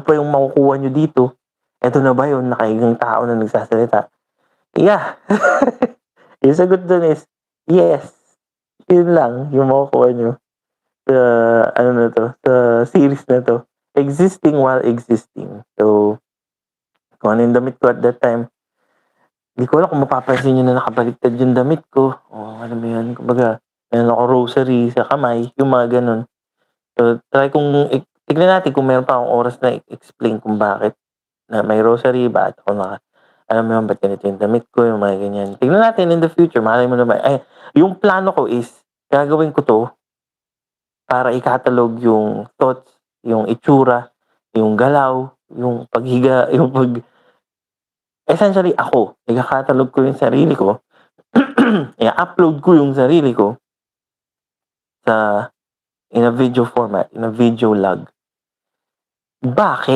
pa yung makukuha niyo dito? Eto na ba yung nakahigang tao na nagsasalita?" Yeah. Yung sagot dun is, yes. Yun lang yung makukuha niyo sa ano na 'to, sa series na 'to. Existing while existing. So, kung ano yung damit ko at that time, di ko alam kung mapapansin niyo na nakabaliktad yung damit ko o alam mo yun, kumbaga meron akong rosary sa kamay, yung mga gano'n. So, try kong tignan natin kung meron pa akong oras na i-explain kung bakit na may rosary, bakit ako alam mo yun, ba't ganito yung damit ko, yung mga ganyan. Tignan natin in the future, malay mo naman. Ay, yung plano ko is, gagawin ko 'to para i-catalog yung thoughts, yung itsura, yung galaw, yung paghiga, yung essentially ako, ika-catalog ko yung sarili ko, i-upload ko yung sarili ko sa in a video format, in a video log. Bakit?